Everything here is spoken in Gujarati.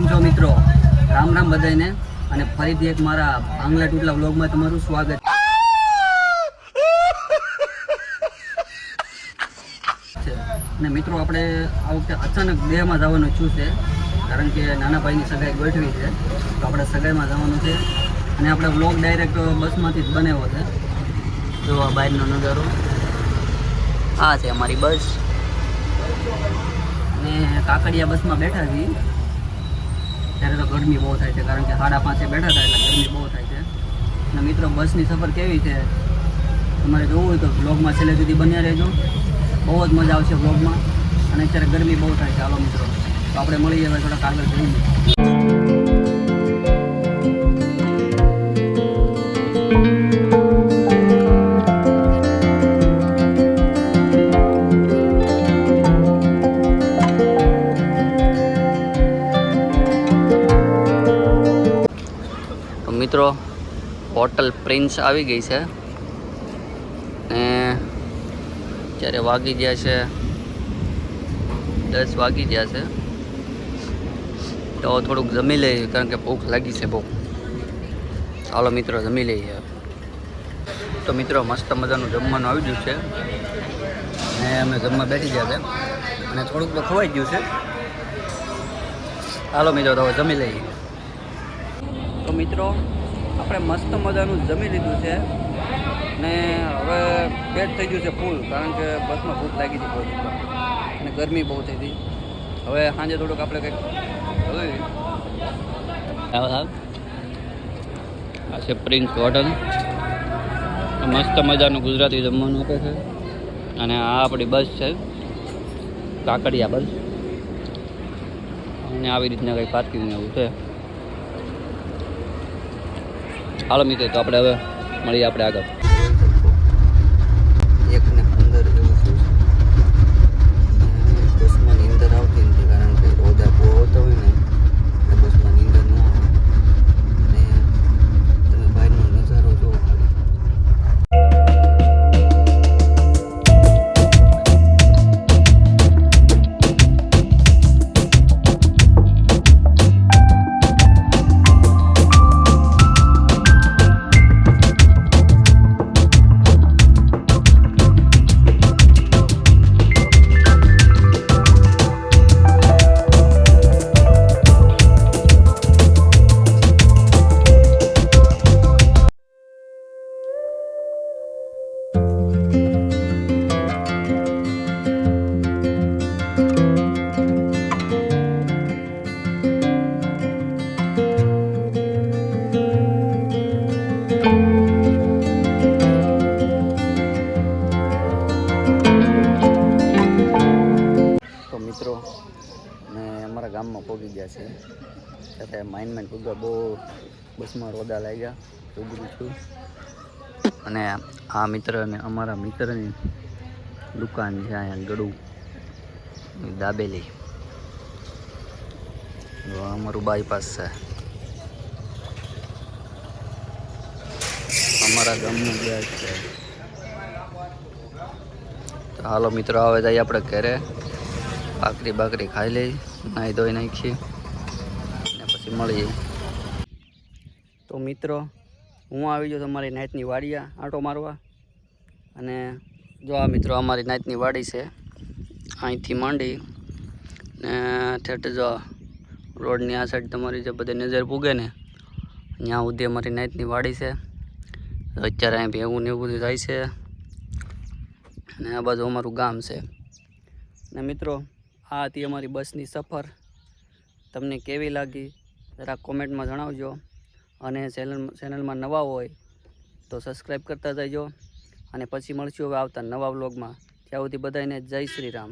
કેમ છો મિત્રો? રામ રામ બધાને અને ફરીથી એક મારા આંગલા ટૂટલા વ્લોગમાં તમારું સ્વાગત છે. અને મિત્રો આપણે આ વખતે અચાનક દેહમાં જવાનું છું છે, કારણ કે નાના ભાઈની સગાઈ ગોઠવી છે, તો આપણે સગાઈમાં જવાનું છે. અને આપણે વ્લોગ ડાયરેક્ટ બસમાંથી જ બનાવ્યો છે. જો આ બહારનો નજારો આ છે અમારી બસ, અને કાકડિયા બસમાં બેઠા છીએ. ત્યારે તો ગરમી બહુ થાય છે, કારણ કે 5:30 બેઠા હતા એટલે ગરમી બહુ થાય છે. અને મિત્રો બસની સફર કેવી છે તમારે જોવું હોય તો વ્લોગમાં છેલ્લે સુધી બન્યા રહેજો. બહુ જ મજા આવશે વ્લોગમાં. અને અત્યારે ગરમી બહુ થાય છે. હાલો મિત્રો, તો આપણે મળીએ હવે થોડાક આગળ જઈને. મિત્રો હોટલ પ્રિન્સ આવી ગઈ છે ને ત્યારે વાગી ગયા છે 10 વાગી ગયા છે. તો થોડુંક જમી લઈએ, કારણ કે ભૂખ લાગી છે બહુ. ચાલો મિત્રો જમી લઈએ. તો મિત્રો મસ્ત મજાનું જમવાનું આવી ગયું છે ને અમે જમવા બેઠી ગયા છે અને થોડુંક તો ખવાઈ ગયું છે. ચાલો મિત્રો તો હવે જમી લઈએ. તો મિત્રો આપણે મસ્ત મજાનું જમી લીધું છે ને હવે પેટ થઈ ગયું છે ફૂલ, કારણ કે બસમાં ભૂખ લાગી હતી બહુ અને ગરમી બહુ થઈ હતી. હવે સાંજે થોડુંક આપણે કંઈક આ છે પ્રિન્સ હોટલ. મસ્ત મજાનું ગુજરાતી જમવાનું આપે છે. અને આ આપણી બસ છે કાકડિયા બસ, અને આવી રીતના કંઈક પાર્કિંગ એવું છે. હાલો મિત્રો, તો આપણે હવે મળીએ આપણે આગળ. 1:15 જેવું છું. બસમાં નીંદર આવતી નથી, કારણ કે રોદા બહુ આવતા હોય ને એટલે બસમાં નીંદર ન આવે. અને તમે બહારનો નજારો જોવો ખાલી. મિત્રો ને અમારા ગામમાં પહોંચી ગયા છે, ત્યારે માઇન્ડ પૂગા બહુ બસમાં રોદા લાગ્યા રૂબરૂ છું. અને આ મિત્ર અને અમારા મિત્રની દુકાન છે અહીંયા ગળું દાબેલી. અમારું બાયપાસ છે અમારા ગામનું ગેસ છે. તો હાલો મિત્રો, હવે જઈએ આપણે ઘરે. બાકરી ખાઈ લઈ, નાહી ધોઈ નાખીએ અને પછી મળીએ. તો મિત્રો હું આવી ગયો તમારી નાઇટની વાડીયા આંટો મારવા. અને જો આ મિત્રો અમારી નાઇટની વાડી છે, અહીંથી માંડી ને ઠેઠ જો રોડની આ સાઈડ તમારી જે બધી નજર પૂગે ને ત્યાં સુધી અમારી નાઇટની વાડી છે. અત્યારે અહીં ભેગું ને એવું બધું થાય છે, અને આ બાજુ અમારું ગામ છે. ને મિત્રો આ હતી અમારી બસની સફર. તમને કેવી લાગી જરા કોમેન્ટમાં જણાવજો. અને ચેનલમાં નવા હોય તો સબસ્ક્રાઈબ કરતા જજો. અને પછી મળશું હવે આવતા નવા વ્લોગમાં. ત્યાં સુધી બધાને જય શ્રી રામ.